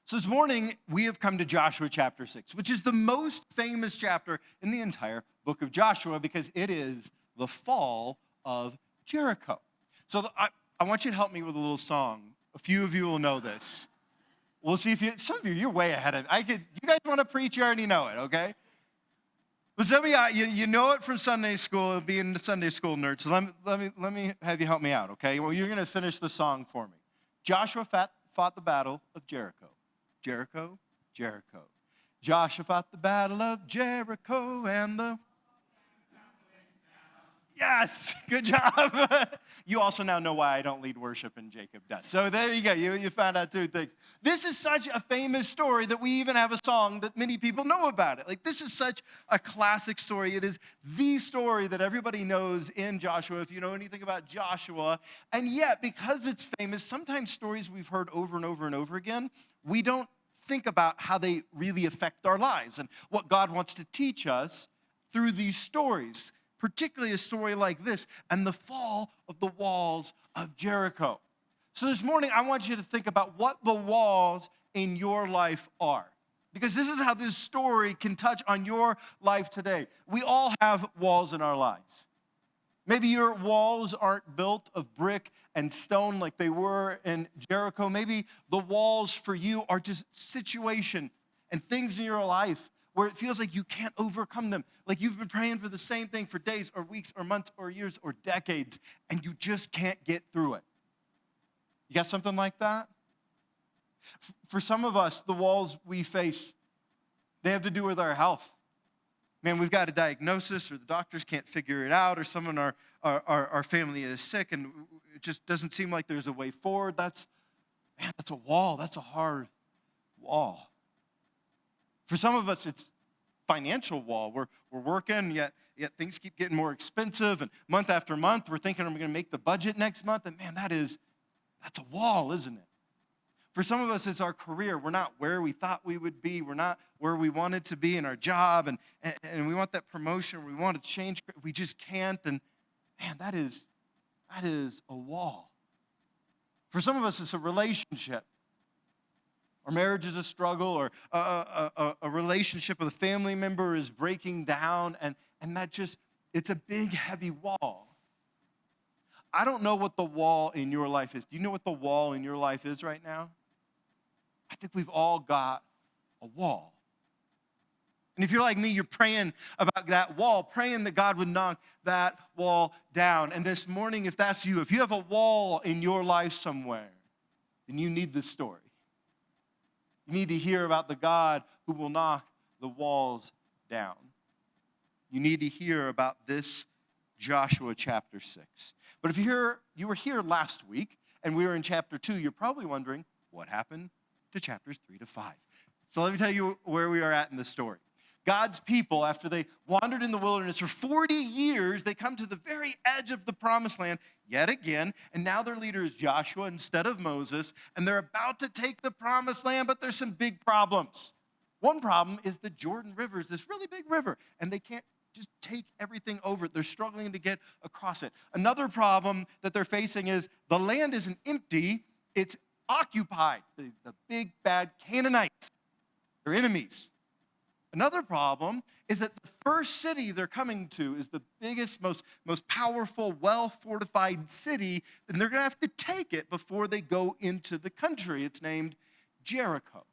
So this morning, we have come to Joshua chapter 6, which is the most famous chapter in the entire book of Joshua because it is the fall of Jericho. So I want you to help me with a little song. A few of you will know this. We'll see if you, some of you, you're way ahead of it. You guys want to preach, you already know it, okay? But some of you know it from Sunday school, being a Sunday school nerd. So let me have you help me out, okay? Well, you're going to finish the song for me. Joshua fought the battle of Jericho. Jericho, Jericho. Joshua fought the battle of Jericho and the... Yes, good job. You also now know why I don't lead worship and Jacob does. So there you go. You found out two things. This is such a famous story that we even have a song that many people know about it. Like, this is such a classic story. It is the story that everybody knows in Joshua, if you know anything about Joshua. And yet, because it's famous, sometimes stories we've heard over and over and over again, we don't think about how they really affect our lives and what God wants to teach us through these stories. Particularly a story like this, and the fall of the walls of Jericho. So this morning, I want you to think about what the walls in your life are. Because this is how this story can touch on your life today. We all have walls in our lives. Maybe your walls aren't built of brick and stone like they were in Jericho. Maybe the walls for you are just situation and things in your life where it feels like you can't overcome them. Like you've been praying for the same thing for days or weeks or months or years or decades, and you just can't get through it. You got something like that? For some of us, the walls we face, they have to do with our health. Man, we've got a diagnosis, or the doctors can't figure it out, or someone in our family is sick, and it just doesn't seem like there's a way forward. That's a wall. That's a hard wall. For some of us, it's financial wall. We're working, yet things keep getting more expensive. And month after month, we're thinking, I'm going to make the budget next month. And man, that's a wall, isn't it? For some of us, it's our career. We're not where we thought we would be. We're not where we wanted to be in our job. And we want that promotion. We want to change. We just can't. And man, that is a wall. For some of us, it's a relationship. Our marriage is a struggle, or a relationship with a family member is breaking down, and it's a big, heavy wall. I don't know what the wall in your life is. Do you know what the wall in your life is right now? I think we've all got a wall. And if you're like me, you're praying about that wall, praying that God would knock that wall down. And this morning, if that's you, if you have a wall in your life somewhere, then you need this story. You need to hear about the God who will knock the walls down. You need to hear about this Joshua chapter 6. But if you were here last week and we were in chapter 2, you're probably wondering what happened to chapters 3 to 5. So let me tell you where we are at in the story. God's people, after they wandered in the wilderness for 40 years, they come to the very edge of the promised land yet again, and now their leader is Joshua instead of Moses, and they're about to take the promised land, but there's some big problems. One problem is the Jordan River is this really big river, and they can't just take everything over it. They're struggling to get across it. Another problem that they're facing is the land isn't empty, it's occupied. The big, bad Canaanites, they're enemies. Another problem is that the first city they're coming to is the biggest, most powerful, well-fortified city, and they're going to have to take it before they go into the country. It's named Jericho.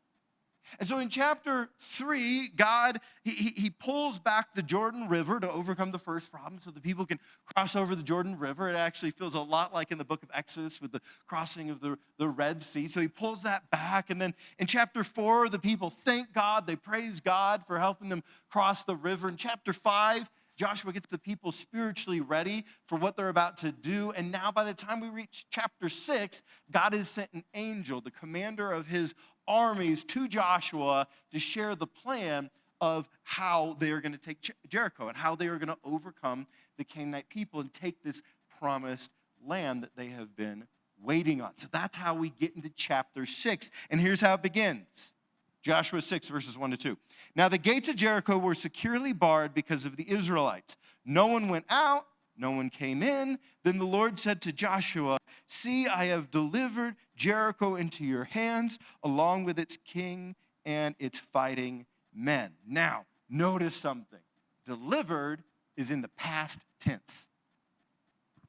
And so in chapter 3, God, he pulls back the Jordan River to overcome the first problem so the people can cross over the Jordan River. It actually feels a lot like in the book of Exodus with the crossing of the Red Sea. So he pulls that back. And then in chapter 4, the people thank God. They praise God for helping them cross the river. In chapter 5, Joshua gets the people spiritually ready for what they're about to do. And now by the time we reach chapter 6, God has sent an angel, the commander of his armies, to Joshua to share the plan of how they are going to take Jericho and how they are going to overcome the Canaanite people and take this promised land that they have been waiting on. So that's how we get into chapter 6. And here's how it begins. Joshua 6, verses 1 to 2. Now the gates of Jericho were securely barred because of the Israelites. No one went out No one came in. Then the Lord said to Joshua, "See, I have delivered Jericho into your hands, along with its king and its fighting men." Now, notice something. Delivered is in the past tense,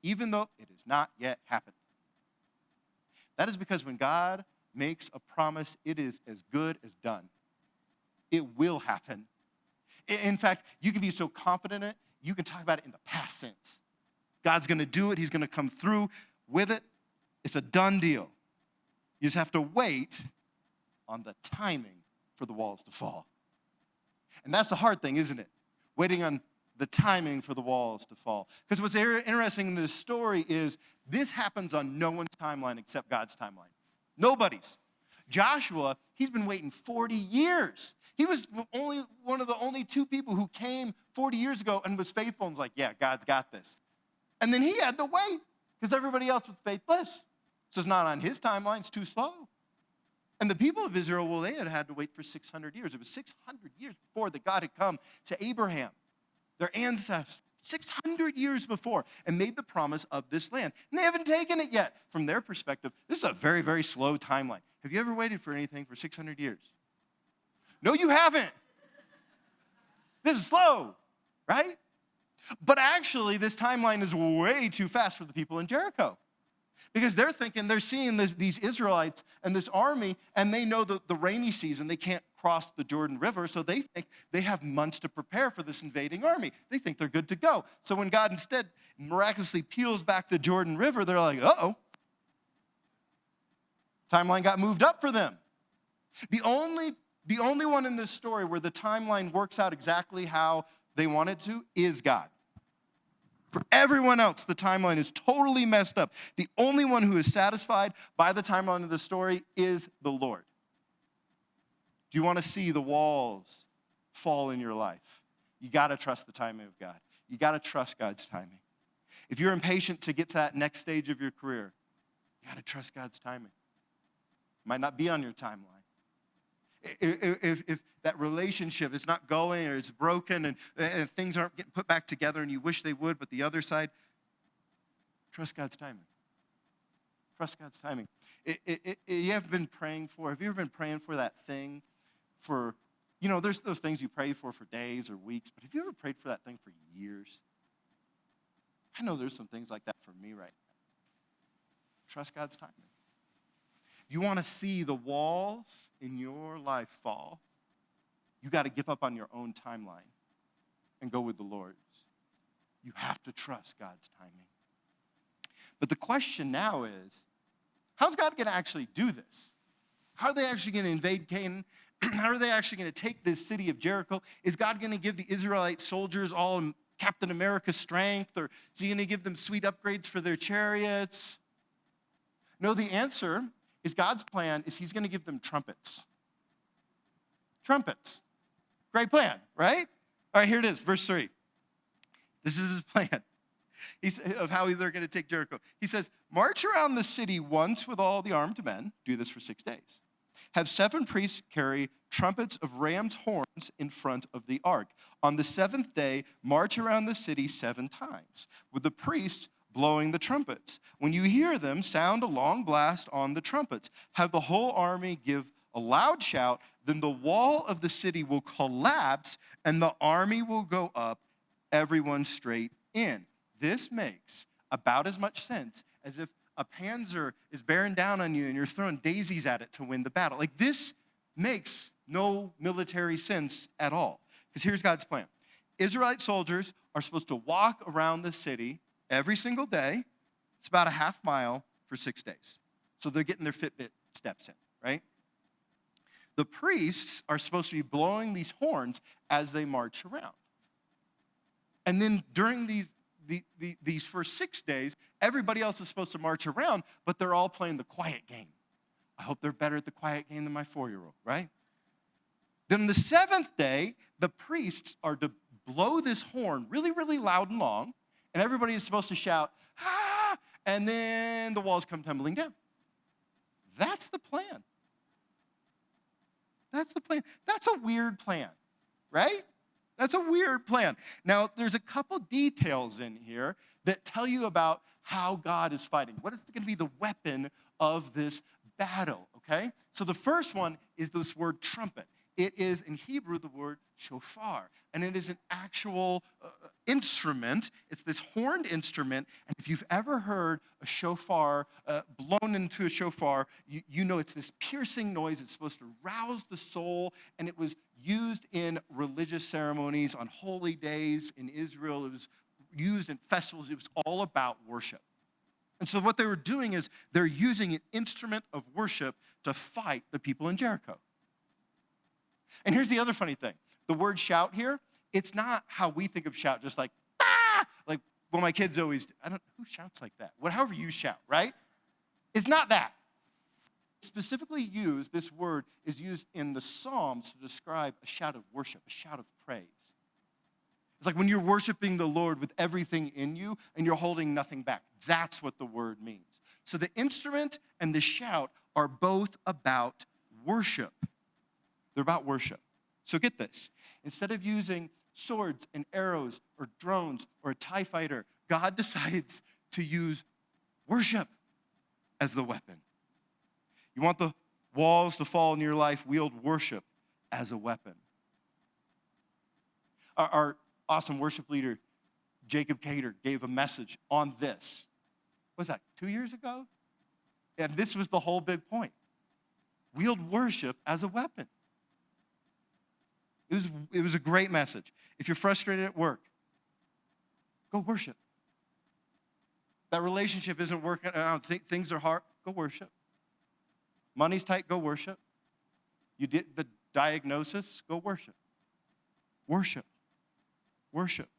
even though it has not yet happened. That is because when God makes a promise, it is as good as done. It will happen. In fact, you can be so confident in it, you can talk about it in the past tense. God's going to do it. He's going to come through with it. It's a done deal. You just have to wait on the timing for the walls to fall. And that's the hard thing, isn't it? Waiting on the timing for the walls to fall. Because what's interesting in this story is this happens on no one's timeline except God's timeline. Nobody's. Joshua, he's been waiting 40 years. He was one of the only two people who came 40 years ago and was faithful and was like, yeah, God's got this. And then he had to wait because everybody else was faithless. So it's not on his timeline. It's too slow. And the people of Israel, well, they had to wait for 600 years. It was 600 years before that God had come to Abraham, their ancestors, 600 years before, and made the promise of this land. And they haven't taken it yet. From their perspective, this is a very, very slow timeline. Have you ever waited for anything for 600 years? No, you haven't. This is slow, right? But actually, this timeline is way too fast for the people in Jericho. Because they're thinking, they're seeing these Israelites and this army, and they know the rainy season, they can't cross the Jordan River, so they think they have months to prepare for this invading army. They think they're good to go. So when God instead miraculously peels back the Jordan River, they're like, uh-oh. Timeline got moved up for them. The only one in this story where the timeline works out exactly how they want it to is God. For everyone else, the timeline is totally messed up. The only one who is satisfied by the timeline of the story is the Lord. Do you want to see the walls fall in your life? You got to trust the timing of God. You got to trust God's timing. If you're impatient to get to that next stage of your career, you got to trust God's timing. It might not be on your timeline. If that relationship is not going or it's broken and things aren't getting put back together and you wish they would, but the other side, trust God's timing. Trust God's timing. You have been praying for, have you ever been praying for that thing for, there's those things you pray for days or weeks, but have you ever prayed for that thing for years? I know there's some things like that for me right now. Trust God's timing. If you want to see the walls in your life fall, you got to give up on your own timeline and go with the Lord's. You have to trust God's timing. But the question now is, how's God going to actually do this? How are they actually going to invade Canaan? How are they actually going to take this city of Jericho? Is God going to give the Israelite soldiers all Captain America strength? Or is he going to give them sweet upgrades for their chariots? No, the answer is God's plan is he's going to give them trumpets. Trumpets. Great plan, right? All right, here it is, verse 3. This is his plan of how they're going to take Jericho. He says, march around the city once with all the armed men. Do this for 6 days. Have 7 priests carry trumpets of ram's horns in front of the ark. On the 7th day, march around the city 7 times, with the priests blowing the trumpets. When you hear them, sound a long blast on the trumpets. Have the whole army give a loud shout. Then the wall of the city will collapse, and the army will go up, everyone straight in. This makes about as much sense as if a panzer is bearing down on you and you're throwing daisies at it to win the battle. Like, this makes no military sense at all. Because here's God's plan. Israelite soldiers are supposed to walk around the city every single day. It's about a half mile for 6 days. So they're getting their Fitbit steps in, right? The priests are supposed to be blowing these horns as they march around. And then during these first 6 days, everybody else is supposed to march around, but they're all playing the quiet game. I hope they're better at the quiet game than my 4-year-old, right? Then the 7th day, the priests are to blow this horn really, really loud and long, and everybody is supposed to shout, ah, and then the walls come tumbling down. That's the plan. That's the plan. That's a weird plan, right? That's a weird plan. Now, there's a couple details in here that tell you about how God is fighting. What is going to be the weapon of this battle, okay? So the first one is this word trumpet. It is, in Hebrew, the word shofar, and it is an actual instrument. It's this horned instrument, and if you've ever heard a shofar blown into a shofar, you know it's this piercing noise. It's supposed to rouse the soul, and it was used in religious ceremonies on holy days in Israel. It was used in festivals. It was all about worship. And so what they were doing is they're using an instrument of worship to fight the people in Jericho. And here's the other funny thing. The word shout here, it's not how we think of shout, just like, ah! Like, well, my kids always, who shouts like that? However you shout, right? It's not that. Specifically used, this word is used in the Psalms to describe a shout of worship, a shout of praise. It's like when you're worshiping the Lord with everything in you and you're holding nothing back. That's what the word means. So the instrument and the shout are both about worship. They're about worship. So get this. Instead of using swords and arrows or drones or a TIE fighter, God decides to use worship as the weapon. You want the walls to fall in your life, wield worship as a weapon. Our awesome worship leader, Jacob Cater, gave a message on this. What was that, 2 years ago? And this was the whole big point. Wield worship as a weapon. It was a great message. If you're frustrated at work, go worship. That relationship isn't working out, things are hard, go worship. Money's tight, go worship. You did the diagnosis, go worship. Worship. Worship.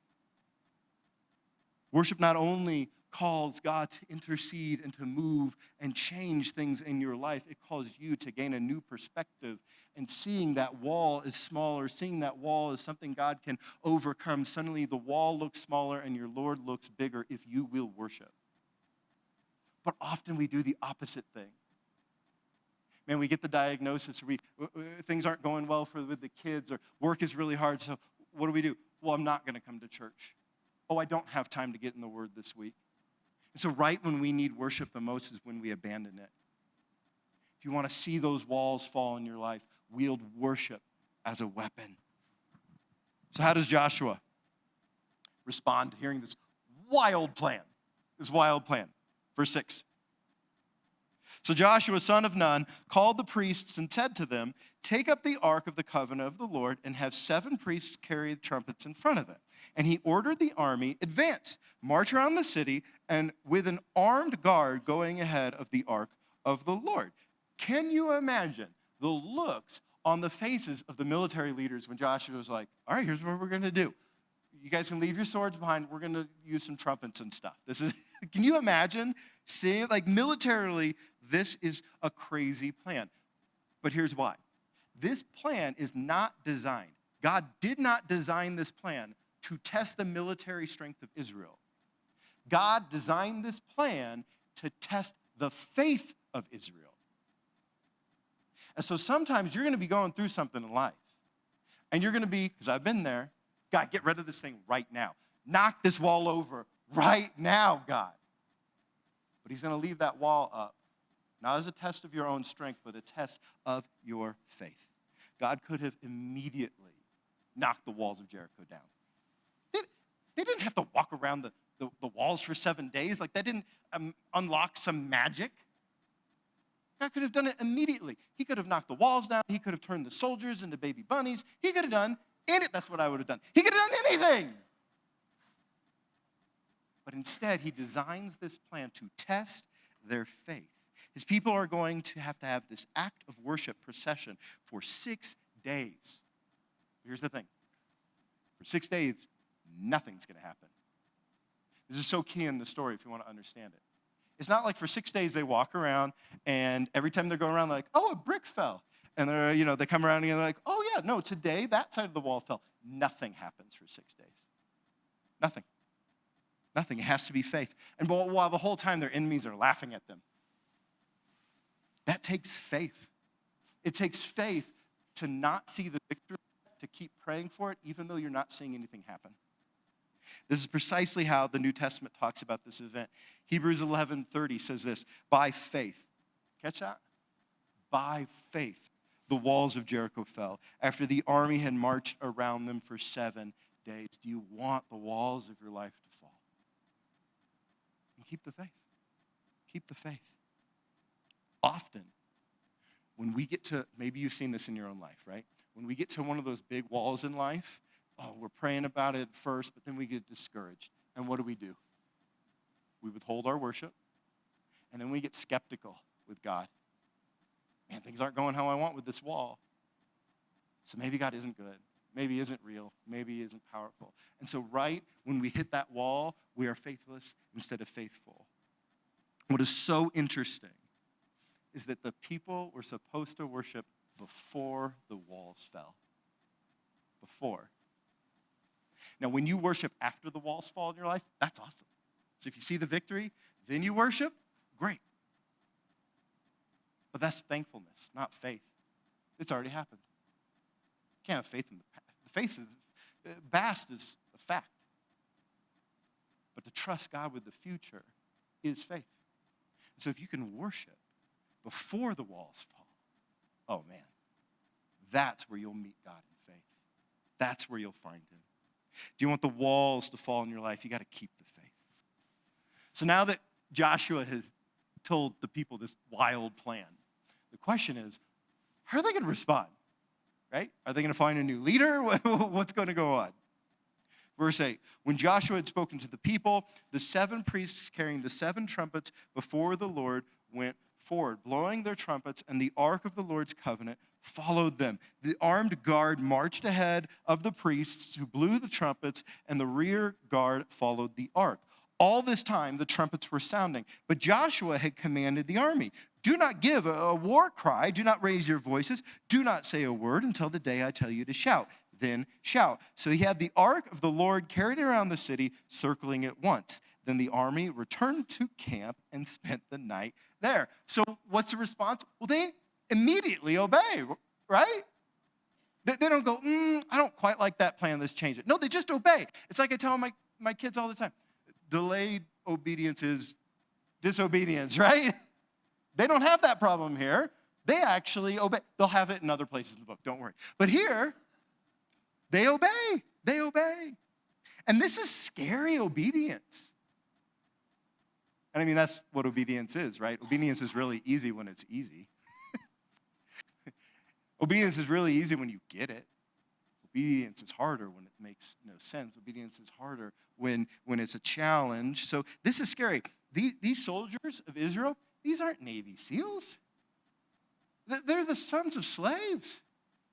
Worship not only calls God to intercede and to move and change things in your life, it calls you to gain a new perspective and seeing that wall is smaller, seeing that wall is something God can overcome. Suddenly the wall looks smaller and your Lord looks bigger if you will worship. But often we do the opposite thing. Man, we get the diagnosis, or things aren't going well with the kids, or work is really hard, so what do? Well, I'm not going to come to church. Oh, I don't have time to get in the Word this week. And so right when we need worship the most is when we abandon it. If you want to see those walls fall in your life, wield worship as a weapon. So how does Joshua respond to hearing this wild plan? Verse 6. So Joshua, son of Nun, called the priests and said to them, take up the ark of the covenant of the Lord and have 7 priests carry the trumpets in front of it. And he ordered the army, advance, march around the city, and with an armed guard going ahead of the ark of the Lord. Can you imagine the looks on the faces of the military leaders when Joshua was like, all right, here's what we're going to do. You guys can leave your swords behind. We're going to use some trumpets and stuff. Can you imagine seeing it? Like militarily, this is a crazy plan. But here's why. This plan is not designed. God did not design this plan to test the military strength of Israel. God designed this plan to test the faith of Israel. And so sometimes you're going to be going through something in life. And you're going to be, because I've been there, God, get rid of this thing right now. Knock this wall over right now, God. But he's going to leave that wall up, not as a test of your own strength, but a test of your faith. God could have immediately knocked the walls of Jericho down. They didn't have to walk around the walls for 7 days. Like that didn't unlock some magic. God could have done it immediately. He could have knocked the walls down. He could have turned the soldiers into baby bunnies. He could have done anything. That's what I would have done. He could have done anything. But instead, he designs this plan to test their faith. His people are going to have this act of worship procession for 6 days. Here's the thing. For 6 days, nothing's going to happen. This is so key in the story if you want to understand it. It's not like for 6 days they walk around and every time they're going around, they're like, oh, a brick fell. And they come around and they're like, oh yeah, no, today that side of the wall fell. Nothing happens for 6 days. Nothing. Nothing. It has to be faith. And while the whole time their enemies are laughing at them. That takes faith. It takes faith to not see the victory, to keep praying for it even though you're not seeing anything happen. This is precisely how the New Testament talks about this event. Hebrews 11:30 says this, by faith. Catch that? By faith, the walls of Jericho fell after the army had marched around them for 7 days. Do you want the walls of your life to fall? And keep the faith. Keep the faith. Often, when we get to, maybe you've seen this in your own life, right? When we get to one of those big walls in life, we're praying about it first, but then we get discouraged. And what do? We withhold our worship, and then we get skeptical with God. Man, things aren't going how I want with this wall. So maybe God isn't good. Maybe he isn't real. Maybe he isn't powerful. And so right when we hit that wall, we are faithless instead of faithful. What is so interesting is that the people were supposed to worship before the walls fell. Before. Now, when you worship after the walls fall in your life, that's awesome. So if you see the victory, then you worship, great. But that's thankfulness, not faith. It's already happened. You can't have faith in the past. The faith is, past is a fact. But to trust God with the future is faith. And so if you can worship before the walls fall, oh man, that's where you'll meet God in faith. That's where you'll find him. Do you want the walls to fall in your life? You got to keep the faith. So now that Joshua has told the people this wild plan, the question is, how are they going to respond? Right? Are they going to find a new leader? What's going to go on? Verse 8, when Joshua had spoken to the people, the 7 priests carrying the 7 trumpets before the Lord went forward, blowing their trumpets, and the ark of the Lord's covenant followed them. The armed guard marched ahead of the priests who blew the trumpets, and the rear guard followed the ark. All this time, the trumpets were sounding, but Joshua had commanded the army, do not give a war cry, do not raise your voices, do not say a word until the day I tell you to shout. Then shout. So he had the ark of the Lord carried around the city, circling it once. Then the army returned to camp and spent the night there. So what's the response? Well, they immediately obey, right? They don't go, I don't quite like that plan, let's change it. No, they just obey. It's like I tell my kids all the time, delayed obedience is disobedience, right? They don't have that problem here. They actually obey. They'll have it in other places in the book, don't worry. But here, they obey. They obey. And this is scary obedience. And I mean, that's what obedience is, right? Obedience is really easy when it's easy. Obedience is really easy when you get it. Obedience is harder when it makes no sense. Obedience is harder when it's a challenge. So this is scary. These soldiers of Israel, these aren't Navy SEALs. They're the sons of slaves.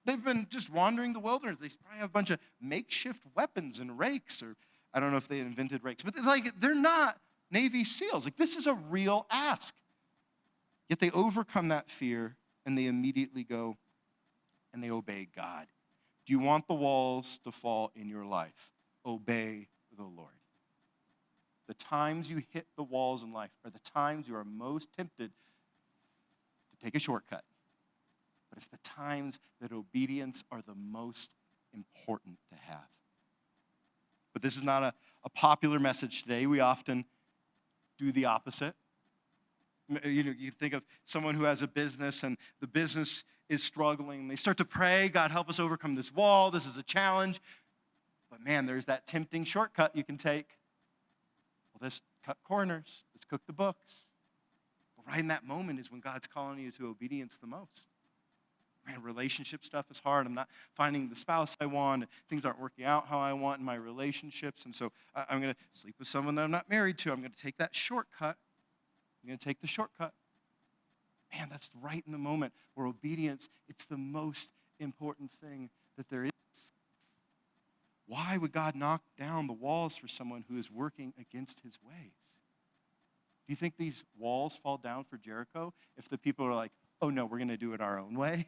They've been just wandering the wilderness. They probably have a bunch of makeshift weapons and rakes, or I don't know if they invented rakes, but it's like they're not Navy SEALs. Like, this is a real ask. Yet they overcome that fear, and they immediately go and they obey God. Do you want the walls to fall in your life? Obey the Lord. The times you hit the walls in life are the times you are most tempted to take a shortcut. But it's the times that obedience are the most important to have. But this is not a popular message today. We often do the opposite. You know, you think of someone who has a business and the business is struggling. They start to pray, God, help us overcome this wall. This is a challenge. But man, there's that tempting shortcut you can take. Well, let's cut corners. Let's cook the books. But right in that moment is when God's calling you to obedience the most. Man, relationship stuff is hard. I'm not finding the spouse I want. Things aren't working out how I want in my relationships. And so I'm going to sleep with someone that I'm not married to. I'm going to take that shortcut. I'm going to take the shortcut. Man, that's right in the moment where obedience, it's the most important thing that there is. Why would God knock down the walls for someone who is working against his ways? Do you think these walls fall down for Jericho if the people are like, oh no, we're going to do it our own way?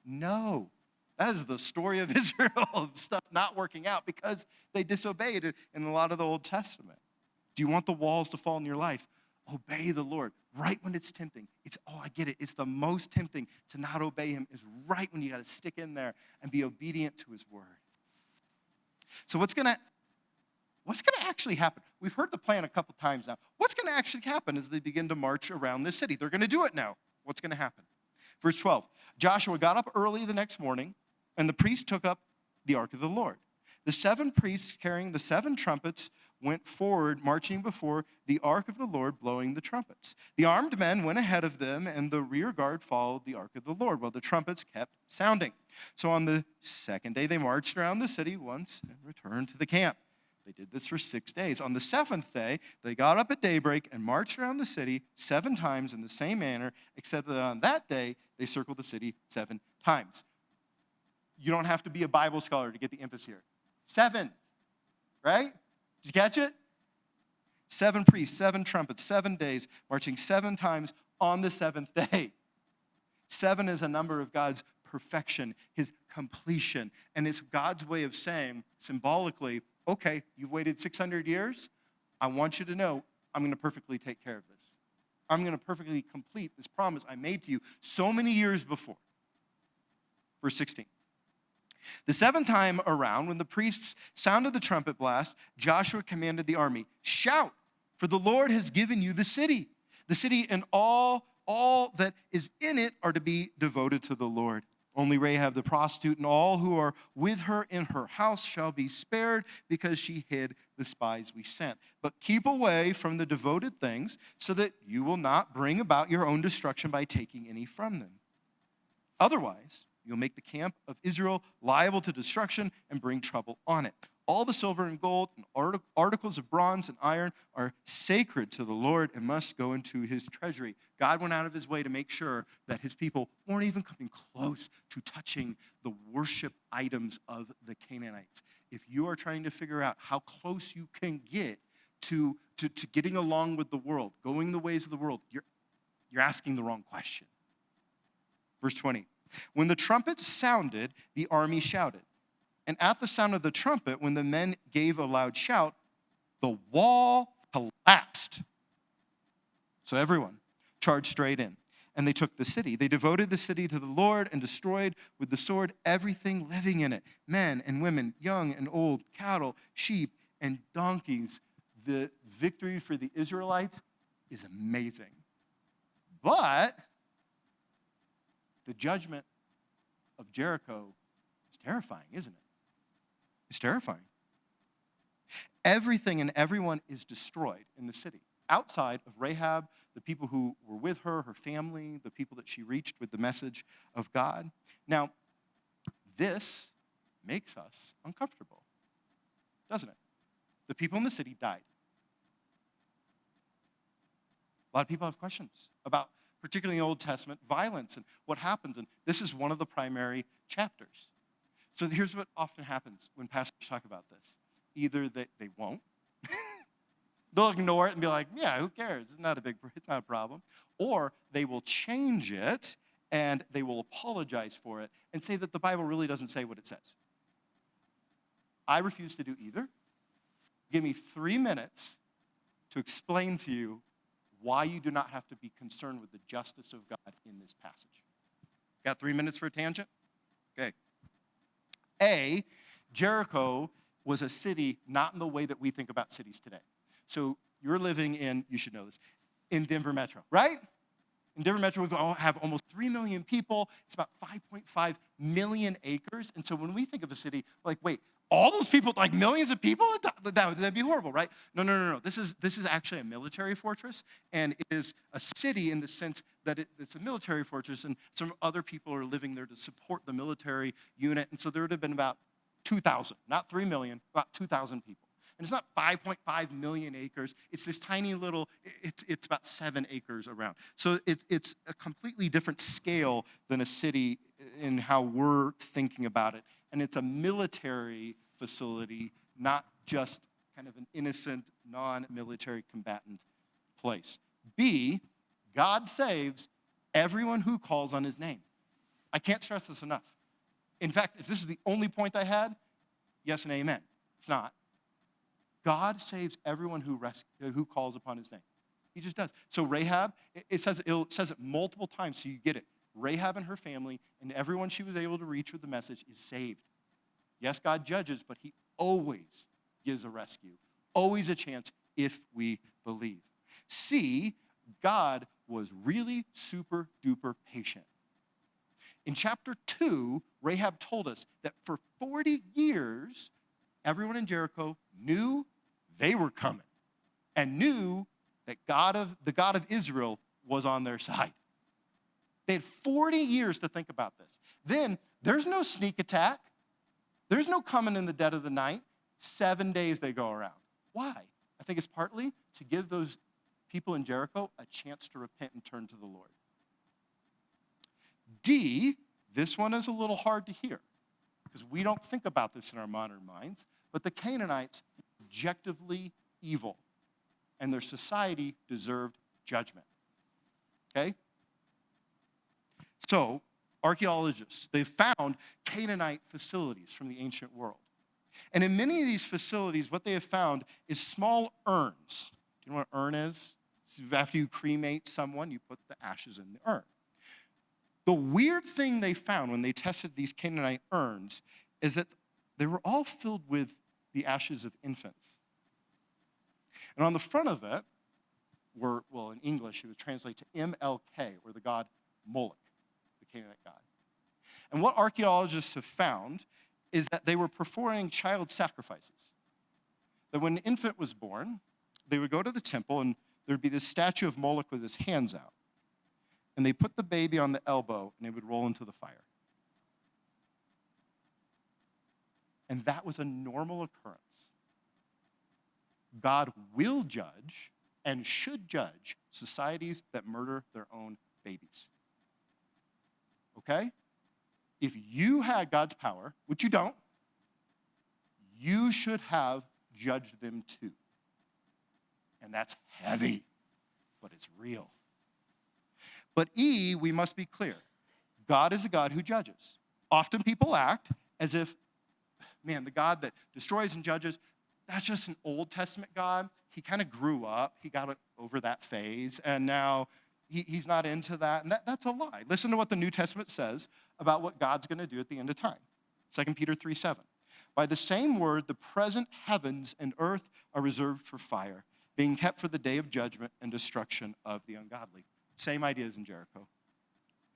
No. That is the story of Israel, of stuff not working out because they disobeyed in a lot of the Old Testament. Do you want the walls to fall in your life? obey the Lord right when it's tempting. I get it. It's the most tempting to not obey him is right when you got to stick in there and be obedient to his word. So what's going to actually happen? We've heard the plan a couple times now. What's going to actually happen as they begin to march around this city? They're going to do it now. What's going to happen? Verse 12, Joshua got up early the next morning, and the priests took up the ark of the Lord. The 7 priests carrying the 7 trumpets went forward, marching before the ark of the Lord, blowing the trumpets. The armed men went ahead of them, and the rear guard followed the ark of the Lord, while the trumpets kept sounding. So on the second day, they marched around the city once and returned to the camp. They did this for 6 days. On the 7th day, they got up at daybreak and marched around the city 7 times in the same manner, except that on that day, they circled the city 7 times. You don't have to be a Bible scholar to get the emphasis here. 7, right? Did you catch it? 7 priests, 7 trumpets, 7 days, marching 7 times on the 7th day. 7 is a number of God's perfection, his completion. And it's God's way of saying, symbolically, okay, you've waited 600 years. I want you to know I'm going to perfectly take care of this. I'm going to perfectly complete this promise I made to you so many years before. Verse 16. The 7th time around, when the priests sounded the trumpet blast, Joshua commanded the army, shout, for the Lord has given you the city. The city and all that is in it are to be devoted to the Lord. Only Rahab the prostitute and all who are with her in her house shall be spared because she hid the spies we sent. But keep away from the devoted things so that you will not bring about your own destruction by taking any from them. Otherwise, you'll make the camp of Israel liable to destruction and bring trouble on it. All the silver and gold and articles of bronze and iron are sacred to the Lord and must go into his treasury. God went out of his way to make sure that his people weren't even coming close to touching the worship items of the Canaanites. If you are trying to figure out how close you can get to getting along with the world, going the ways of the world, you're asking the wrong question. Verse 20. When the trumpet sounded, the army shouted. And at the sound of the trumpet, when the men gave a loud shout, the wall collapsed. So everyone charged straight in, and they took the city. They devoted the city to the Lord and destroyed with the sword everything living in it, men and women, young and old, cattle, sheep, and donkeys. The victory for the Israelites is amazing. But the judgment of Jericho is terrifying, isn't it? It's terrifying. Everything and everyone is destroyed in the city. Outside of Rahab, the people who were with her, her family, the people that she reached with the message of God. Now, this makes us uncomfortable, doesn't it? The people in the city died. A lot of people have questions about, particularly in the Old Testament, violence and what happens. And this is one of the primary chapters. So here's what often happens when pastors talk about this. Either they won't. They'll ignore it and be like, yeah, who cares? It's not a problem. Or they will change it and they will apologize for it and say that the Bible really doesn't say what it says. I refuse to do either. Give me 3 minutes to explain to you why you do not have to be concerned with the justice of God in this passage. Got 3 minutes for a tangent? Okay. A, Jericho was a city not in the way that we think about cities today. So you're living in, you should know this, in Denver Metro, right? In Denver Metro, we have almost 3 million people. It's about 5.5 million acres. And so when we think of a city, like, wait, all those people, like millions of people? That'd be horrible, right? No. This is actually a military fortress, and it is a city in the sense that it's a military fortress, and some other people are living there to support the military unit. And so there would have been about 2,000, not 3 million, about 2,000 people. And it's not 5.5 million acres. It's this tiny little, it's about 7 acres around. So it's a completely different scale than a city in how we're thinking about it. And it's a military facility, not just kind of an innocent, non-military combatant place. B, God saves everyone who calls on his name. I can't stress this enough. In fact, if this is the only point I had, yes and amen. It's not. God saves everyone who calls upon his name. He just does. So Rahab, it says it multiple times, so you get it. Rahab and her family and everyone she was able to reach with the message is saved. Yes, God judges, but he always gives a rescue, always a chance if we believe. C, God was really super duper patient. In chapter 2, Rahab told us that for 40 years, everyone in Jericho knew they were coming and knew that the God of Israel was on their side. They had 40 years to think about this. Then there's no sneak attack. There's no coming in the dead of the night. 7 days they go around. Why? I think it's partly to give those people in Jericho a chance to repent and turn to the Lord. D, this one is a little hard to hear because we don't think about this in our modern minds, but the Canaanites were objectively evil and their society deserved judgment. Okay? So, archaeologists, they've found Canaanite facilities from the ancient world. And in many of these facilities, what they have found is small urns. Do you know what an urn is? After you cremate someone, you put the ashes in the urn. The weird thing they found when they tested these Canaanite urns is that they were all filled with the ashes of infants. And on the front of it were, well, in English, it would translate to MLK, or the god Moloch, the Canaanite god. And what archaeologists have found is that they were performing child sacrifices. That when an infant was born, they would go to the temple and there would be this statue of Moloch with his hands out. And they put the baby on the elbow and it would roll into the fire. And that was a normal occurrence. God will judge and should judge societies that murder their own babies. Okay? If you had God's power, which you don't, you should have judged them too. And that's heavy, but it's real. But E, we must be clear. God is a God who judges. Often people act as if, man, the God that destroys and judges, that's just an Old Testament God. He kind of grew up. He got over that phase, and now he's not into that. And that's a lie. Listen to what the New Testament says about what God's going to do at the end of time. 2 Peter 3:7. By the same word, the present heavens and earth are reserved for fire, being kept for the day of judgment and destruction of the ungodly. Same ideas in Jericho.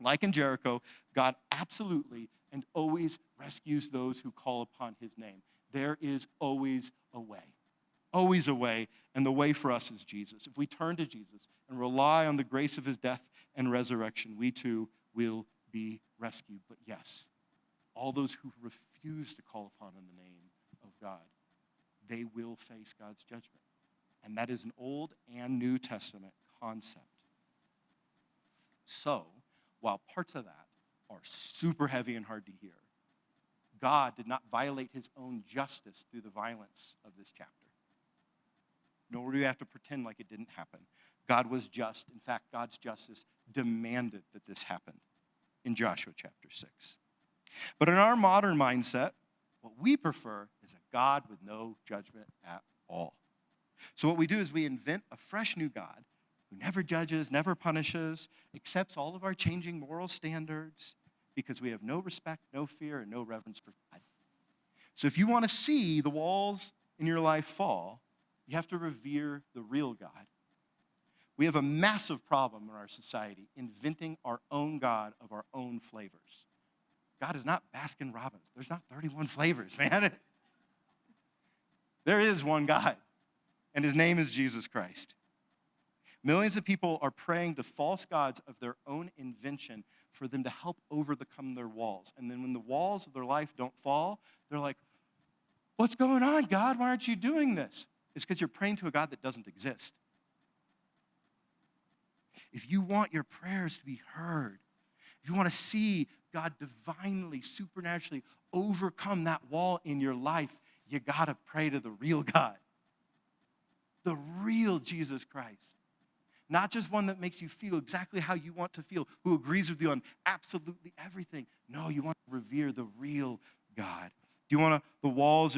Like in Jericho, God absolutely and always rescues those who call upon his name. There is always a way. Always a way, and the way for us is Jesus. If we turn to Jesus and rely on the grace of his death and resurrection, we too will be rescued. But yes, all those who refuse to call upon in the name of God, they will face God's judgment. And that is an Old and New Testament concept. So, while parts of that are super heavy and hard to hear, God did not violate his own justice through the violence of this chapter. Nor do we have to pretend like it didn't happen. God was just. In fact, God's justice demanded that this happened in Joshua chapter 6. But in our modern mindset, what we prefer is a God with no judgment at all. So what we do is we invent a fresh new God who never judges, never punishes, accepts all of our changing moral standards because we have no respect, no fear, and no reverence for God. So if you want to see the walls in your life fall, you have to revere the real God. We have a massive problem in our society inventing our own God of our own flavors. God is not Baskin Robbins. There's not 31 flavors, man. There is one God, and his name is Jesus Christ. Millions of people are praying to false gods of their own invention for them to help overcome their walls. And then when the walls of their life don't fall, they're like, what's going on, God? Why aren't you doing this? It's because you're praying to a God that doesn't exist. If you want your prayers to be heard, if you want to see God divinely, supernaturally overcome that wall in your life, you got to pray to the real God, the real Jesus Christ. Not just one that makes you feel exactly how you want to feel, who agrees with you on absolutely everything. No, you want to revere the real God. Do you want the walls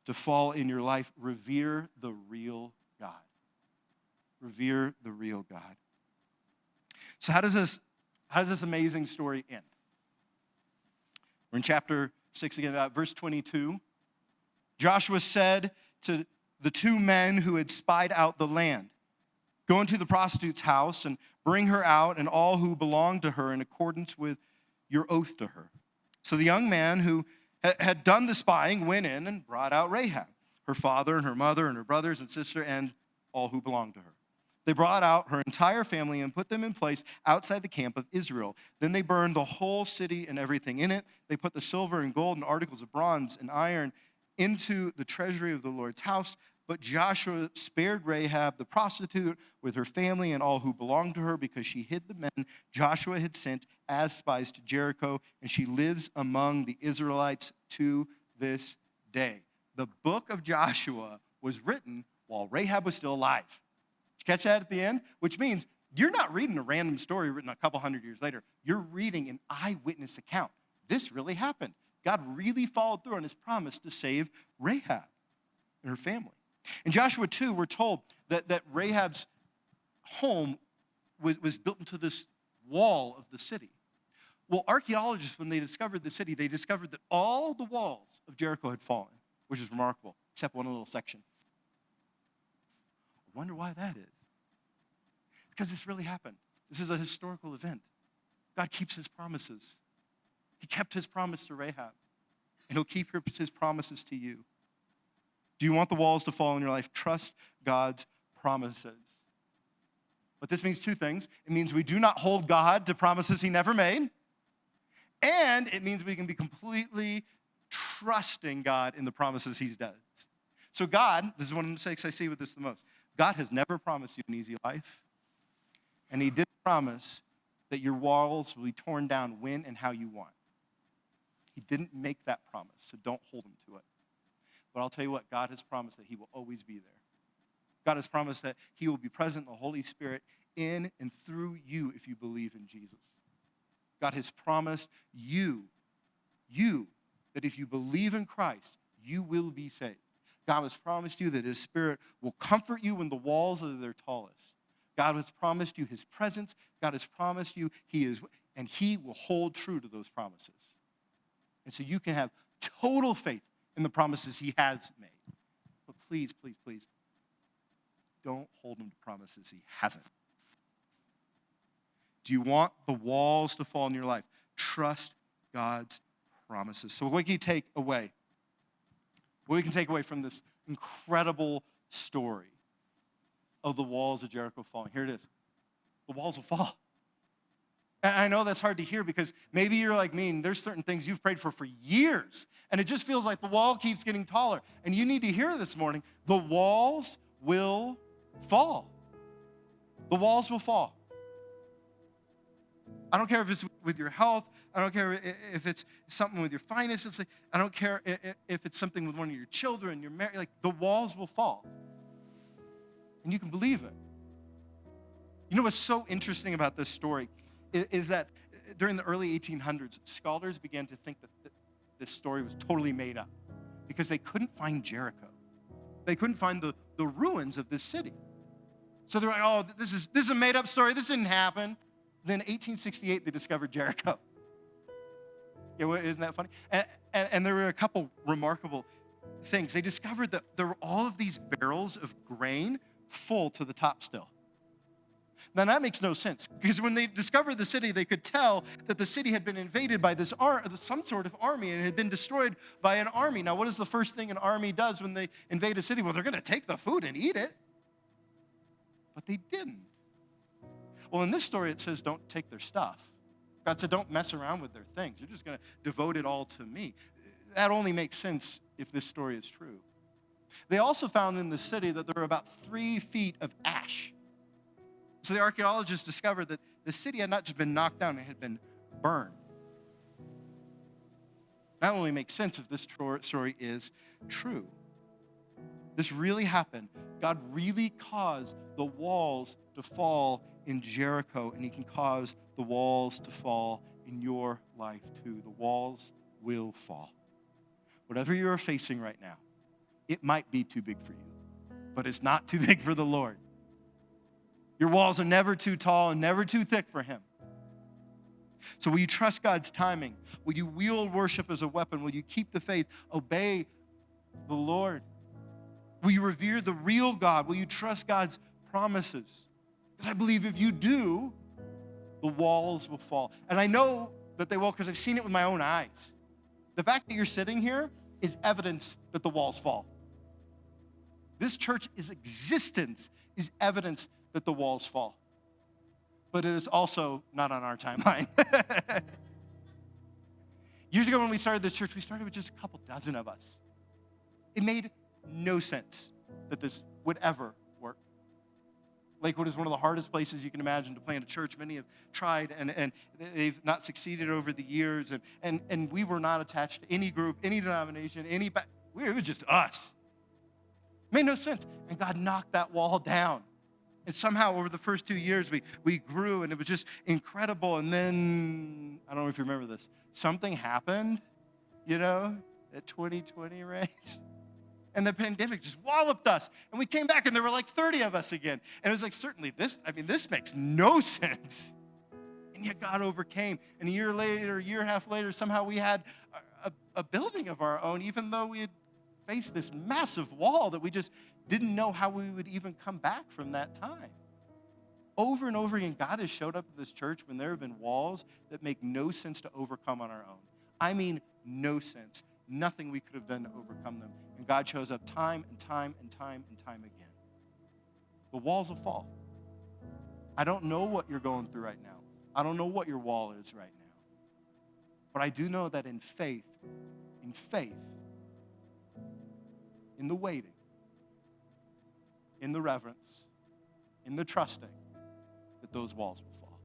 to fall in your life? Revere the real God. revere the real God. So how does this amazing story end? We're in chapter 6 again, verse 22. Joshua said to the two men who had spied out the land, "Go into the prostitute's house and bring her out and all who belong to her in accordance with your oath to her." So the young man who had done the spying went in and brought out Rahab, her father and her mother and her brothers and sister and all who belonged to her. They brought out her entire family and put them in place outside the camp of Israel. Then they burned the whole city and everything in it. They put the silver and gold and articles of bronze and iron into the treasury of the Lord's house. But Joshua spared Rahab the prostitute with her family and all who belonged to her because she hid the men Joshua had sent as spies to Jericho, and she lives among the Israelites to this day. The book of Joshua was written while Rahab was still alive. Did you catch that at the end? Which means you're not reading a random story written a couple hundred years later. You're reading an eyewitness account. This really happened. God really followed through on his promise to save Rahab and her family. In Joshua 2, we're told that Rahab's home was built into this wall of the city. Well, archaeologists, when they discovered the city, they discovered that all the walls of Jericho had fallen, which is remarkable, except one little section. I wonder why that is. Because this really happened. This is a historical event. God keeps his promises. He kept his promise to Rahab, and he'll keep his promises to you. Do you want the walls to fall in your life? Trust God's promises. But this means two things. It means we do not hold God to promises he never made, and it means we can be completely trusting God in the promises he does. So God, this is one of the mistakes I see with this the most. God has never promised you an easy life, and he did promise that your walls will be torn down when and how you want. He didn't make that promise, so don't hold him to it. But I'll tell you what, God has promised that he will always be there. God has promised that he will be present, the Holy Spirit, in and through you if you believe in Jesus. God has promised you, that if you believe in Christ, you will be saved. God has promised you that his Spirit will comfort you when the walls are their tallest. God has promised you his presence. God has promised you and he will hold true to those promises. And so you can have total faith in the promises he has made. But please, please, please, don't hold him to promises he hasn't. Do you want the walls to fall in your life? Trust God's promises. So what can you take away? What we can take away from this incredible story of the walls of Jericho falling. Here it is. The walls will fall. And I know that's hard to hear because maybe you're like me and there's certain things you've prayed for years and it just feels like the wall keeps getting taller. And you need to hear this morning, the walls will fall. The walls will fall. I don't care if it's with your health. I don't care if it's something with your finances. I don't care if it's something with one of your children, your marriage. Like the walls will fall. And you can believe it. You know what's so interesting about this story is that during the early 1800s, scholars began to think that this story was totally made up because they couldn't find Jericho. They couldn't find the ruins of this city. So they're like, oh, this is a made up story. This didn't happen. Then in 1868, they discovered Jericho. Yeah, isn't that funny? And there were a couple remarkable things. They discovered that there were all of these barrels of grain full to the top still. Now, that makes no sense because when they discovered the city, they could tell that the city had been invaded by some sort of army and had been destroyed by an army. Now, what is the first thing an army does when they invade a city? Well, they're going to take the food and eat it. But they didn't. Well, in this story, it says don't take their stuff. God said don't mess around with their things. You're just going to devote it all to me. That only makes sense if this story is true. They also found in the city that there were about 3 feet of ash. So the archaeologists discovered that the city had not just been knocked down, it had been burned. That only makes sense if this story is true. This really happened. God really caused the walls to fall in Jericho, and he can cause the walls to fall in your life too. The walls will fall. Whatever you are facing right now, it might be too big for you, but it's not too big for the Lord. Your walls are never too tall and never too thick for him. So will you trust God's timing? Will you wield worship as a weapon? Will you keep the faith? Obey the Lord? Will you revere the real God? Will you trust God's promises? Because I believe if you do, the walls will fall. And I know that they will because I've seen it with my own eyes. The fact that you're sitting here is evidence that the walls fall. This church's existence is evidence that the walls fall. But it is also not on our timeline. Years ago when we started this church, we started with just a couple dozen of us. It made no sense that this would ever work. Lakewood is one of the hardest places you can imagine to plant a church. Many have tried, and they've not succeeded over the years. And we were not attached to any group, any denomination, it was just us. It made no sense. And God knocked that wall down. And somehow over the first 2 years, we grew, and it was just incredible. And then, I don't know if you remember this, something happened, at 2020, right? And the pandemic just walloped us. And we came back, and there were like 30 of us again. And it was like, certainly this makes no sense. And yet God overcame. And a year later, a year and a half later, somehow we had a building of our own, even though we had faced this massive wall that we just didn't know how we would even come back from that time. Over and over again, God has showed up at this church when there have been walls that make no sense to overcome on our own. I mean, no sense. Nothing we could have done to overcome them. And God shows up time and time and time and time again. The walls will fall. I don't know what you're going through right now. I don't know what your wall is right now. But I do know that in faith, in the waiting, in the reverence, in the trusting, that those walls will